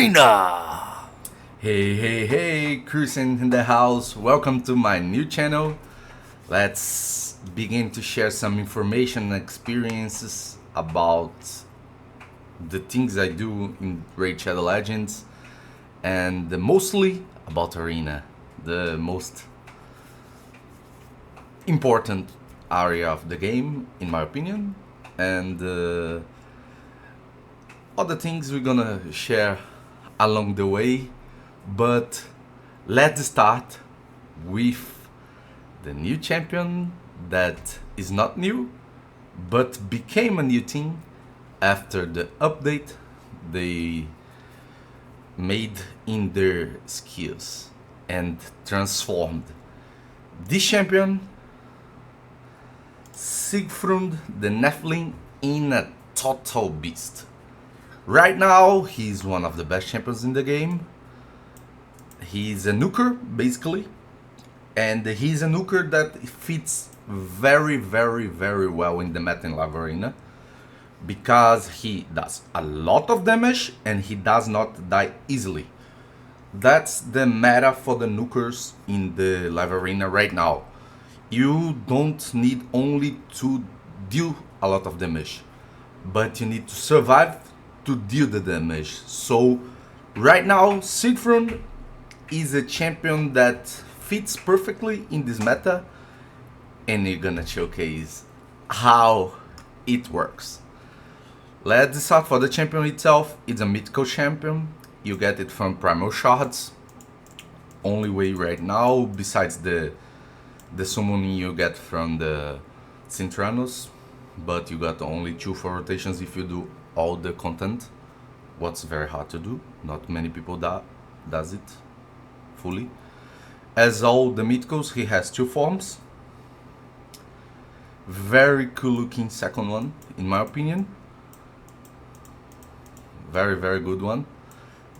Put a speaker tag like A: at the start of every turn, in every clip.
A: Arena! Hey, Christian in the house. Welcome to my new channel. Let's begin to share some information and experiences about the things I do in Raid Shadow Legends and mostly about Arena, the most important area of the game in my opinion, and other things we're gonna share along the way. But let's start with the new champion that is not new but became a new thing after the update they made in their skills and transformed this champion, Siegfrund the Nephilim, in a total beast. Right now he's one of the best champions in the game. He's a nuker basically, and he's a nuker that fits very well in the meta in Live Arena because he does a lot of damage and he does not die easily. That's the meta for the nukers in the Live Arena right now. You don't need only to deal a lot of damage, but you need to survive to deal the damage. So right now Siegfrund is a champion that fits perfectly in this meta, and you're gonna showcase how it works. Let's start for the champion itself. It's a mythical champion. You get it from primal shards. Only way right now, besides the summoning you get from the Cintranos, but you got only 2 for rotations if you do all the content. What's very hard to do. Not many people does it fully. As all the mythicals, he has 2 forms. Very cool looking second one in my opinion. Very good one.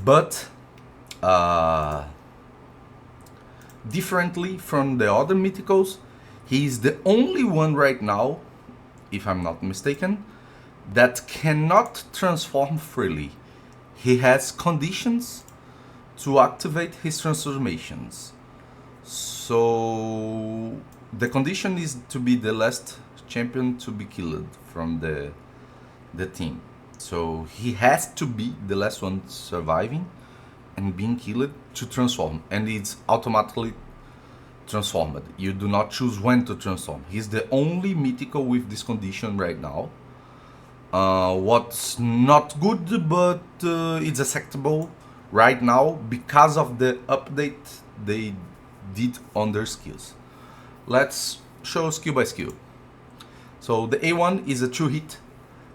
A: But differently from the other mythicals, he is the only one right now, if I'm not mistaken, that cannot transform freely. He has conditions to activate his transformations. So the condition is to be the last champion to be killed from the team. So he has to be the last one surviving and being killed to transform, and it's automatically transformed. You do not choose when to transform. He's the only mythical with this condition right now. What's not good, but it's acceptable right now because of the update they did on their skills. Let's show skill by skill. So the A1 is a 2-hit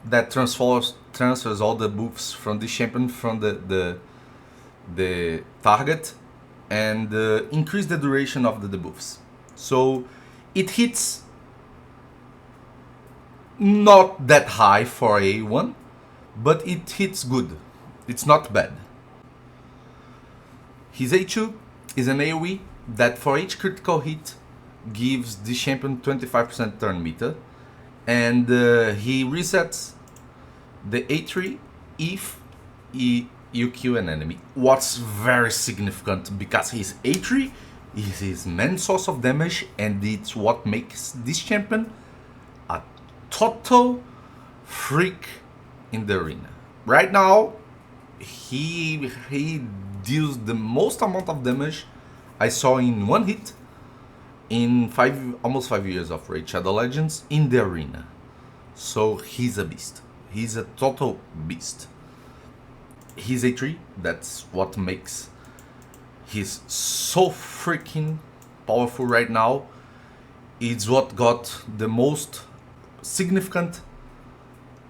A: that transfers all the buffs from the champion from the target and increase the duration of the debuffs. So it hits not that high for A1, but it hits good. It's not bad. His A2 is an AoE that for each critical hit gives the champion 25% turn meter, and he resets the A3 if you kill an enemy. What's very significant because his A3 is his main source of damage, and it's what makes this champion a total freak in the arena. Right now he deals the most amount of damage I saw in one hit in almost 5 years of Raid Shadow Legends in the arena. So he's a beast. He's a total beast. He's A3, that's what makes he's so freaking powerful right now. It's what got the most significant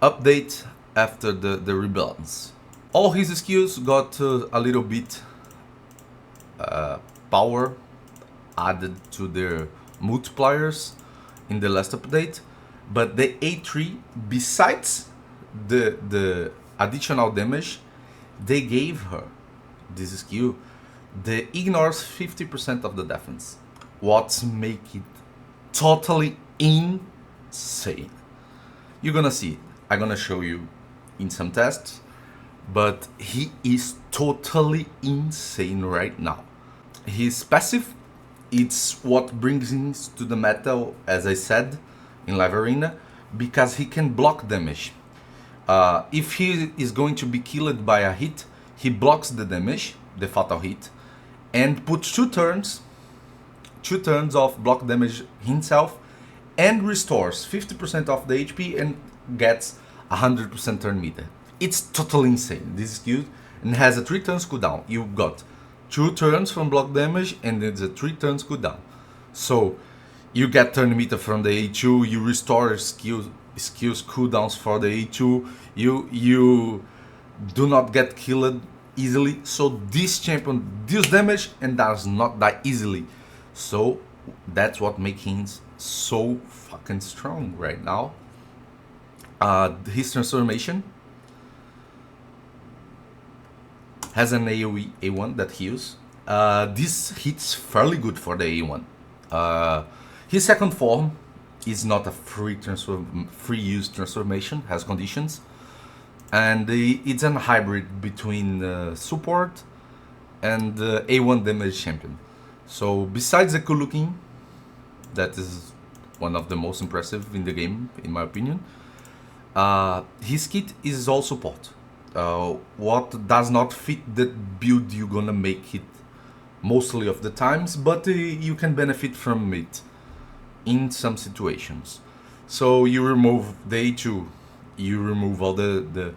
A: update after the rebalance. All his skills got a little bit power added to their multipliers in the last update, but the A3, besides the additional damage they gave her, this skill, they ignores 50% of the defense. What make it totally insane. You're gonna see it. I'm gonna show you in some tests, but he is totally insane right now. His passive, it's what brings him to the meta, as I said, in Live Arena, because he can block damage. If he is going to be killed by a hit, he blocks the damage, the fatal hit, and puts two turns of block damage himself, and restores 50% of the HP and gets 100% turn meter. It's totally insane, this skill, and has a 3 turns cooldown. You got 2 turns from block damage and it's a 3 turns cooldown. So you get turn meter from the A2, you restore skills cooldowns for the A2, you do not get killed easily. So this champion deals damage and does not die easily. So that's what makes him so fucking strong right now. His transformation has an AoE A1 that heals. This hits fairly good for the A1. His second form is not a free use transformation, has conditions, and it's a hybrid between support and A1 damage champion. So besides the cool looking, that is one of the most impressive in the game, in my opinion, his kit is all support. What does not fit the build you're gonna make it mostly of the times, but you can benefit from it in some situations. So you remove the A2, you remove all the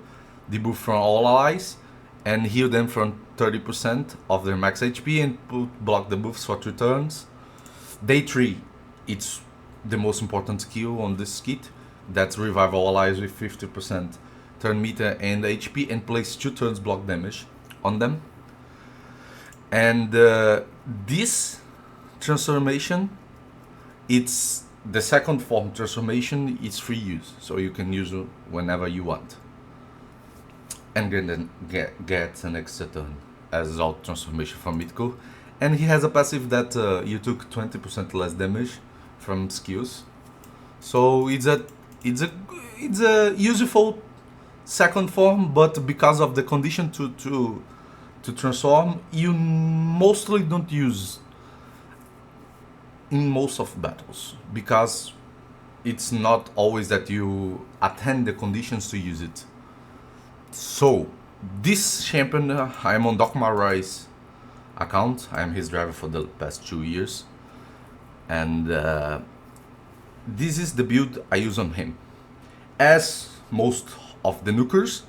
A: debuff from all allies and heal them from 30% of their max HP and block the buffs for 2 turns. Day 3, it's the most important skill on this kit. That's revive all allies with 50% turn meter and HP and place 2 turns block damage on them. And this transformation, it's the second form transformation, is free use, so you can use it whenever you want. And then get an extra turn as all transformation from Mythical. And he has a passive that you took 20% less damage from skills. So it's a useful second form, but because of the condition to transform, you mostly don't use in most of battles, because it's not always that you attend the conditions to use it. So this champion, I'm on Doc Marai's account. I am his driver for the past 2 years, and this is the build I use on him. As most of the nukers,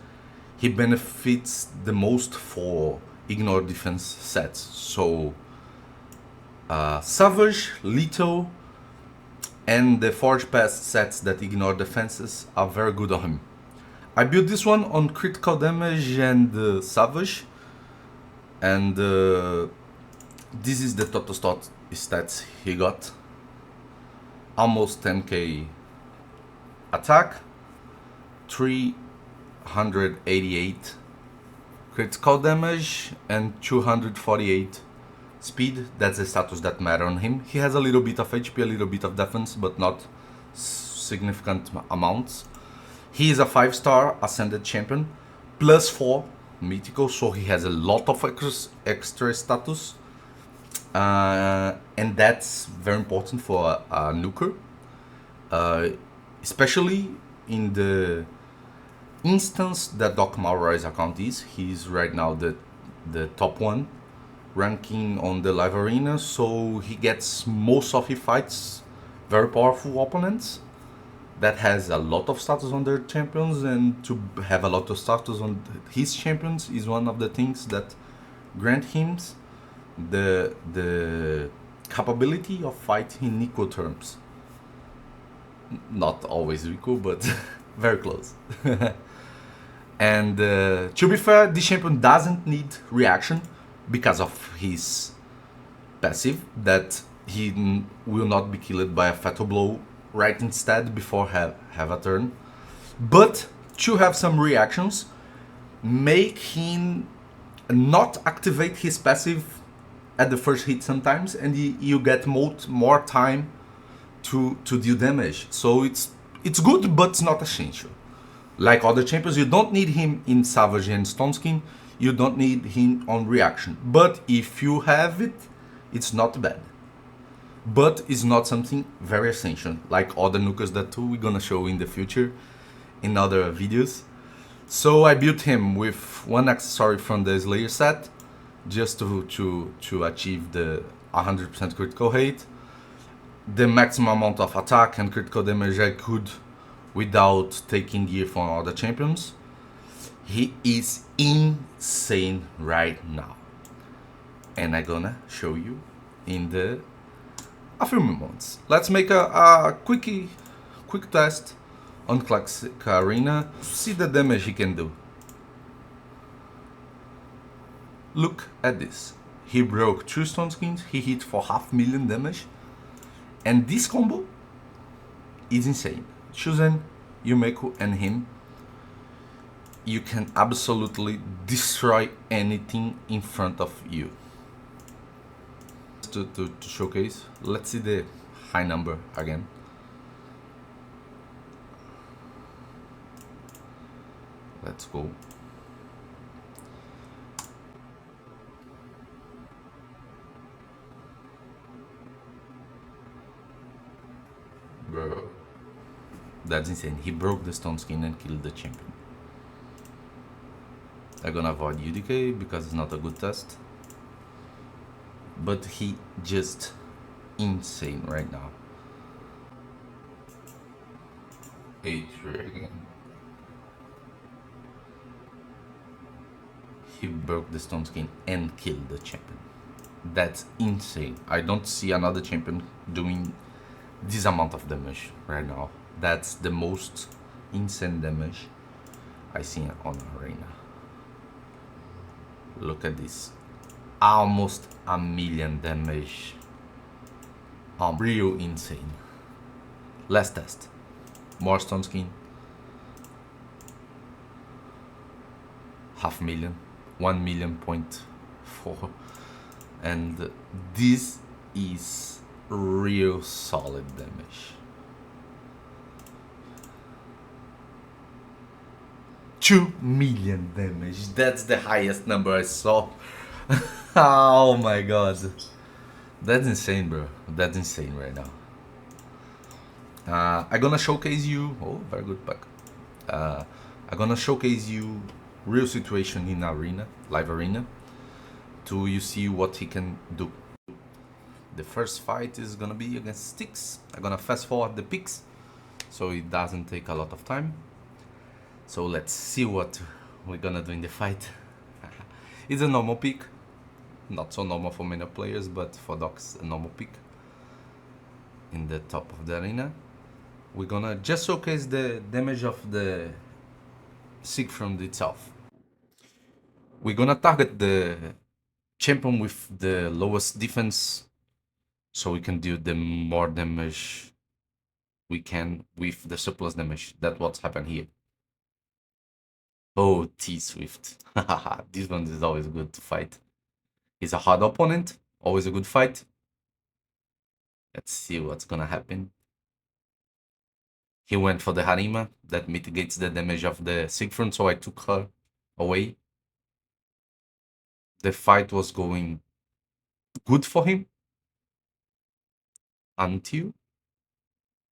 A: he benefits the most for ignore defense sets. So Savage, Lethal, and the Forge Pass sets that ignore defenses are very good on him. I built this one on critical damage and Savage, and this is the total stats he got. Almost 10k attack, 388 critical damage, and 248 speed. That's the status that matter on him. He has a little bit of HP, a little bit of defense, but not significant amounts. He is a 5-star Ascended Champion, +4 Mythical, so he has a lot of extra status. And that's very important for a nuker, especially in the instance that Doc Marai's account is. He's right now the top 1 ranking on the live arena, so he gets most of his fights very powerful opponents that has a lot of status on their champions, and to have a lot of status on his champions is one of the things that grant him the capability of fighting in equal terms. Not always equal, but very close. And to be fair, this champion doesn't need reaction because of his passive, that he will not be killed by a fatal blow right instead before have a turn. But to have some reactions, make him not activate his passive at the first hit sometimes, and you get more time to deal damage. So it's good, but it's not essential. Like other champions, you don't need him in Savage and Stone Skin. You don't need him on reaction. But if you have it, it's not bad. But it's not something very essential, like other nukers that we're gonna show in the future in other videos. So I built him with one accessory from the Slayer set, just to achieve the 100% critical rate, the maximum amount of attack and critical damage I could without taking gear from other champions. He is insane right now, and I'm gonna show you in a few moments. Let's make a quick test on Classic Arena. See the damage he can do. Look at this. He broke 2 stone skins, he hit for 500,000 damage, and this combo is insane. Shuzen, Yumeku and him, you can absolutely destroy anything in front of you. To showcase, let's see the high number again. Let's go. Bro, that's insane. He broke the stone skin and killed the champion. I'm gonna avoid UDK because it's not a good test. But he just insane right now. 8 again. He broke the stone skin and killed the champion. That's insane. I don't see another champion doing this amount of damage right now. That's the most insane damage I see on Arena. Look at this. Almost 1,000,000 damage. Real insane. Last test. More stone skin. 500,000. 1,000,000.4. And this is real solid damage. 2,000,000 damage. That's the highest number I saw. Oh my god. That's insane, bro. That's insane right now. I'm gonna showcase you. Oh, very good pack. I'm gonna showcase you real situation in arena, live arena, to you see what he can do. The first fight is gonna be against Sticks. I'm gonna fast forward the picks so it doesn't take a lot of time. So let's see what we're gonna do in the fight. It's a normal pick. Not so normal for many players, but for Docs, a normal pick. In the top of the arena. We're gonna just showcase the damage of the Siegfrund itself. We're gonna target the champion with the lowest defense, so we can do the more damage we can with the surplus damage. That's what's happened here. Oh, T-Swift. This one is always good to fight. He's a hard opponent, always a good fight. Let's see what's gonna happen. He went for the Harima, that mitigates the damage of the Siegfrund, so I took her away. The fight was going good for him until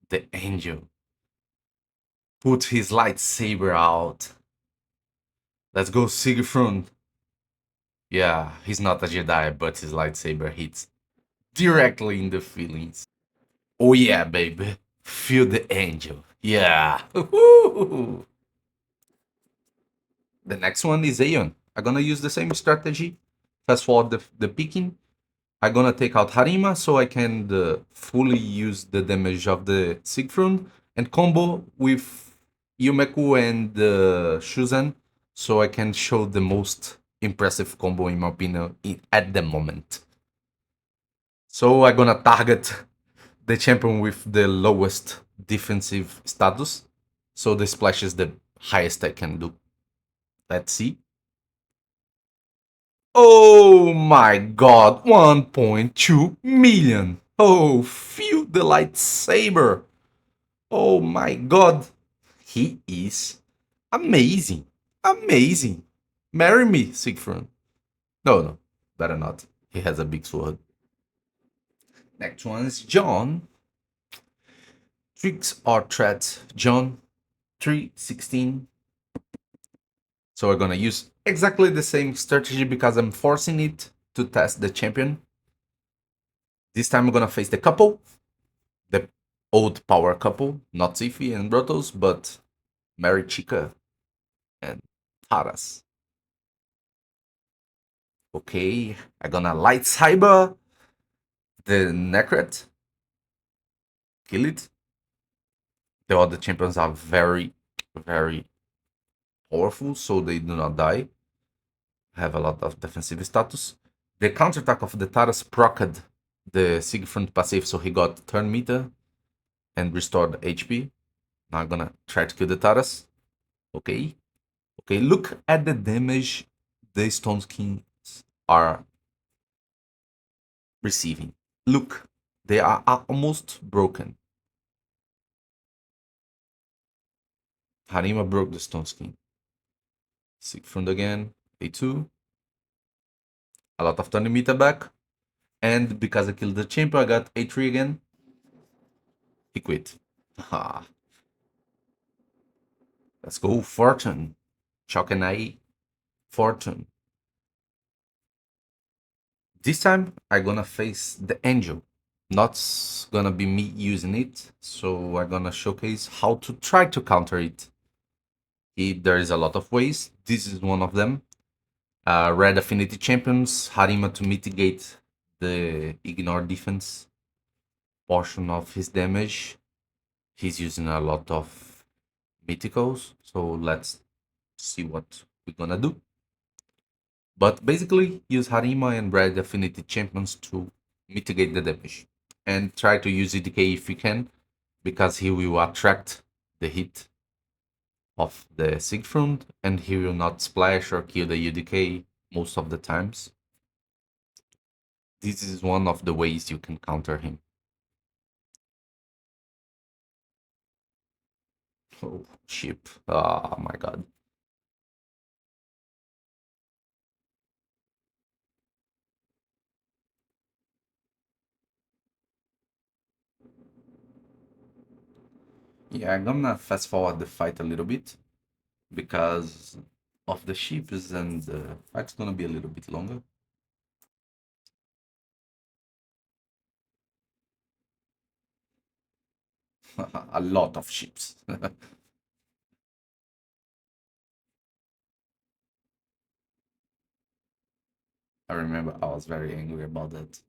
A: the angel put his lightsaber out. Let's go, Siegfrund. Yeah, he's not a Jedi, but his lightsaber hits directly in the feelings. Oh yeah, baby. Feel the angel. Yeah. The next one is Aeon. I'm gonna use the same strategy. Fast forward the picking. I'm gonna take out Harima so I can fully use the damage of the Siegfrund and combo with Yumeku and Shuzen so I can show the most impressive combo in my opinion at the moment. So I'm gonna target the champion with the lowest defensive status, so the splash is the highest I can do. Let's see. Oh my god, 1.2 million. Oh, feel the lightsaber. Oh my god. He is Amazing. Amazing. Marry me, Siegfrund. No, no, better not. He has a big sword. Next one is John. Tricks or threats. John 316. So we're gonna use exactly the same strategy because I'm forcing it to test the champion. This time I'm gonna face the couple, the old power couple, not Tiffy and Brotos, but Mary Chica and Taras. Okay, I'm gonna lightsaber the Necret, kill it. The other champions are very, very powerful, so they do not die. Have a lot of defensive status. The counterattack of the Taras procced the Siegfried passive, so he got turn meter and restored HP. Now I'm gonna try to kill the Taras. Okay. Okay, look at the damage the Stone Kings are receiving. Look, they are almost broken. Harima broke the Stone King. Siegfried again, A2. A lot of turn meter back. And because I killed the champion, I got A3 again. He quit. Ha. Let's go, Fortune. Shock and I. Fortune. This time, I'm gonna face the Angel. Not gonna be me using it, so I'm gonna showcase how to try to counter it. There is a lot of ways. This is one of them. Red Affinity Champions, Harima to mitigate the ignore defense portion of his damage. He's using a lot of Mythicals, so let's see what we're gonna do. But basically, use Harima and Red Affinity Champions to mitigate the damage. And try to use EDK if you can, because he will attract the hit of the Siegfried, and he will not splash or kill the UDK most of the times. This is one of the ways you can counter him. Oh, ship. Oh my god. Yeah, I'm gonna fast forward the fight a little bit because of the ships, and the fight's gonna be a little bit longer. A lot of ships. I remember I was very angry about that.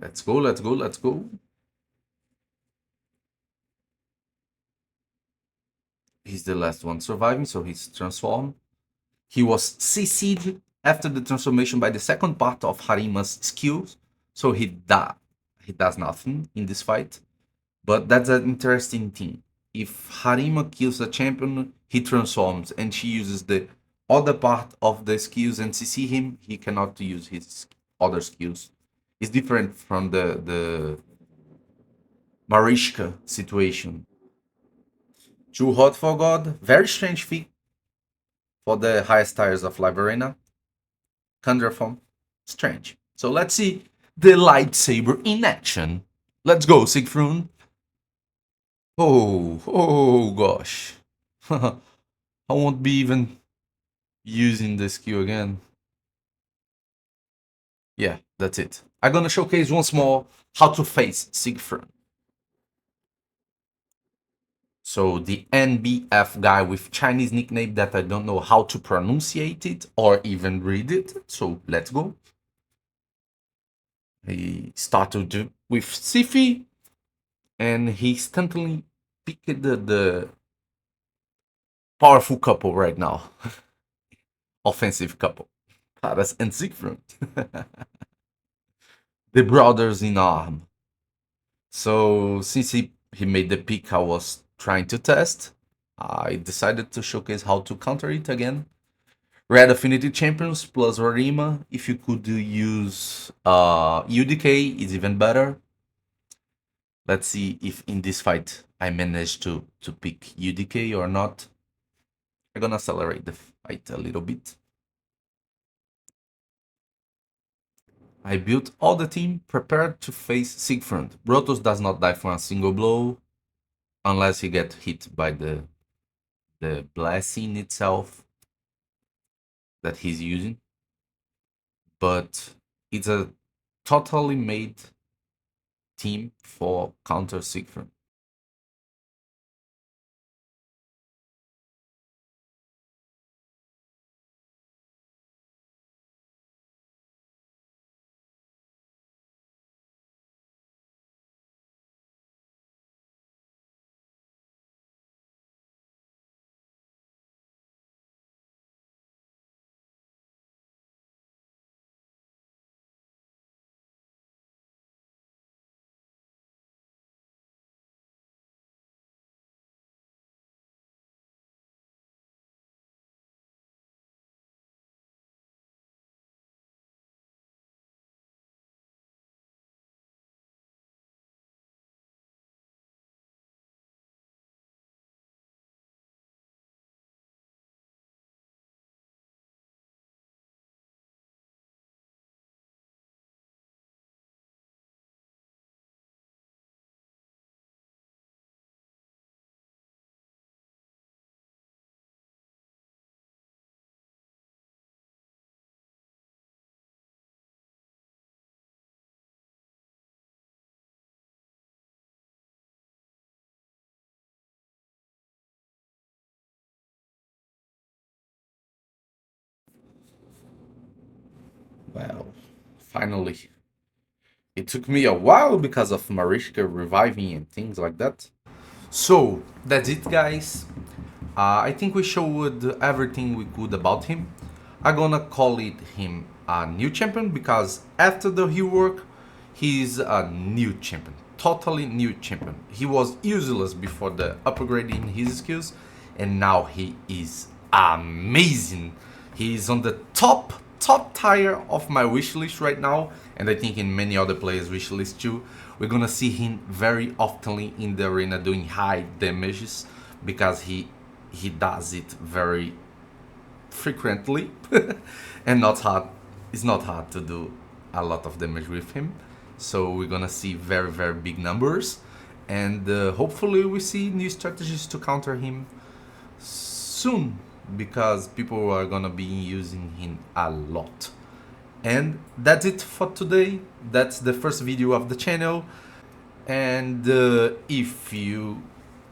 A: Let's go, let's go, let's go. He's the last one surviving, so he's transformed. He was CC'd after the transformation by the second part of Harima's skills, so he does nothing in this fight. But that's an interesting thing. If Harima kills a champion, he transforms, and she uses the other part of the skills and CC him, he cannot use his other skills. It's different from the Marishka situation. Too hot for God, very strange feat for the highest tiers of Live Arena. Condraform, strange. So let's see the lightsaber in action. Let's go, Siegfried. Oh gosh. I won't be even using the skill again. Yeah, that's it. I'm gonna showcase once more how to face Siegfried. So the NBF guy with Chinese nickname that I don't know how to pronunciate it or even read it. So let's go. He started with Siffy, and he instantly picked the powerful couple right now. Offensive couple. Paras and Siegfried. The brothers in arm. So since he made the pick I was trying to test, I decided to showcase how to counter it again. Red Affinity Champions plus Rarima. If you could use UDK, it's even better. Let's see if in this fight I manage to pick UDK or not. I'm gonna accelerate the fight a little bit. I built all the team prepared to face Siegfrund. Brotos does not die from a single blow unless he gets hit by the blessing itself that he's using. But it's a totally made team for counter Siegfrund. Well, finally. It took me a while because of Marishka reviving and things like that. So, that's it, guys. I think we showed everything we could about him. I'm gonna call him a new champion because after the rework, he's a new champion. Totally new champion. He was useless before the upgrading his skills, and now he is amazing. He is on the top tier of my wish list right now, and I think in many other players' wish list too. We're gonna see him very often in the arena doing high damages because he does it very frequently and not hard. It's not hard to do a lot of damage with him, so we're gonna see very big numbers, and hopefully we see new strategies to counter him soon because people are gonna be using him a lot. And that's it for today. That's the first video of the channel, and if you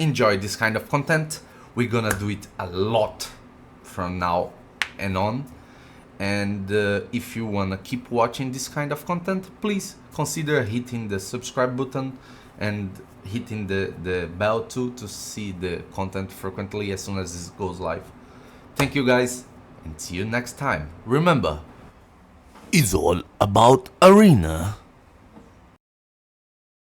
A: enjoy this kind of content, we're gonna do it a lot from now and on. And if you wanna keep watching this kind of content, please consider hitting the subscribe button and hitting the bell too to see the content frequently as soon as it goes live. Thank you guys, and see you next time. Remember, it's all about arena.